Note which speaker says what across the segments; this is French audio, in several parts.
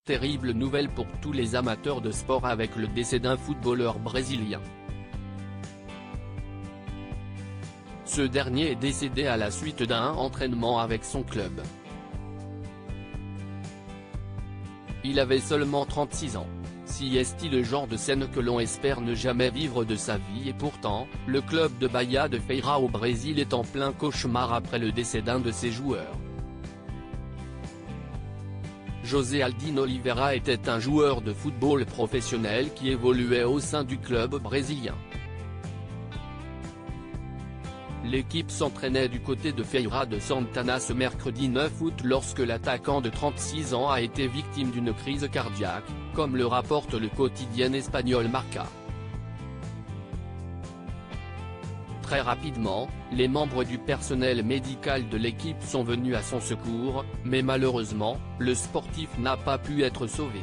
Speaker 1: Terrible nouvelle pour tous les amateurs de sport avec le décès d'un footballeur brésilien. Ce dernier est décédé à la suite d'un entraînement avec son club. Il avait seulement 36 ans. Si est-il le genre de scène que l'on espère ne jamais vivre de sa vie, et pourtant, le club de Bahia de Feira au Brésil est en plein cauchemar après le décès d'un de ses joueurs. José Aldin Oliveira était un joueur de football professionnel qui évoluait au sein du club brésilien. L'équipe s'entraînait du côté de Feira de Santana ce mercredi 9 août lorsque l'attaquant de 36 ans a été victime d'une crise cardiaque, comme le rapporte le quotidien espagnol Marca. Très rapidement, les membres du personnel médical de l'équipe sont venus à son secours, mais malheureusement, le sportif n'a pas pu être sauvé.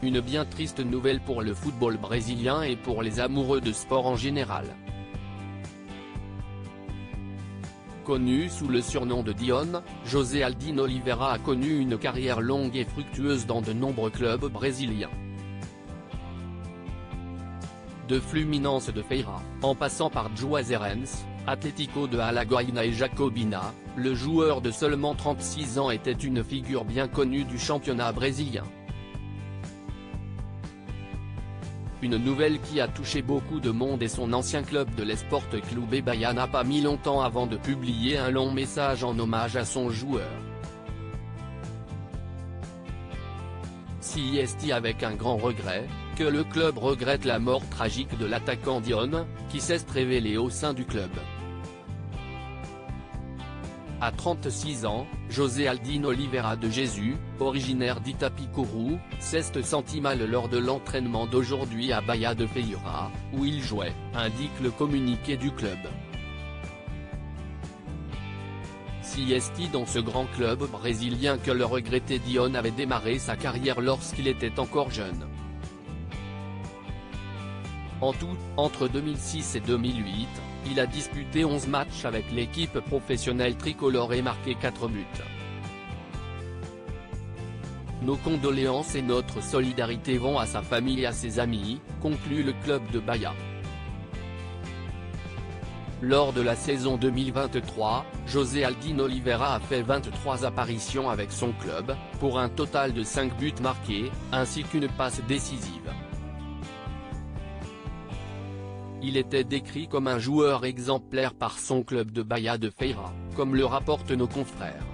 Speaker 1: Une bien triste nouvelle pour le football brésilien et pour les amoureux de sport en général. Connu sous le surnom de Dion, José Aldin Oliveira a connu une carrière longue et fructueuse dans de nombreux clubs brésiliens. De Fluminense de Feira, en passant par Juazeirense, Atlético de Alagoinha et Jacobina, le joueur de seulement 36 ans était une figure bien connue du championnat brésilien. Une nouvelle qui a touché beaucoup de monde et son ancien club de l'Sport Clube Bahia n'a pas mis longtemps avant de publier un long message en hommage à son joueur. Si est avec un grand regret, que le club regrette la mort tragique de l'attaquant Dion, qui s'est révélé au sein du club. À 36 ans, José Aldin Oliveira de Jésus, originaire d'Itapicuru, s'est senti mal lors de l'entraînement d'aujourd'hui à Bahia de Feira, où il jouait, indique le communiqué du club. Si est dans ce grand club brésilien que le regretté Dion avait démarré sa carrière lorsqu'il était encore jeune. En tout, entre 2006 et 2008, il a disputé 11 matchs avec l'équipe professionnelle tricolore et marqué 4 buts. Nos condoléances et notre solidarité vont à sa famille et à ses amis, conclut le club de Bahia. Lors de la saison 2023, José Aldin Oliveira a fait 23 apparitions avec son club, pour un total de 5 buts marqués, ainsi qu'une passe décisive. Il était décrit comme un joueur exemplaire par son club de Bahia de Feira, comme le rapportent nos confrères.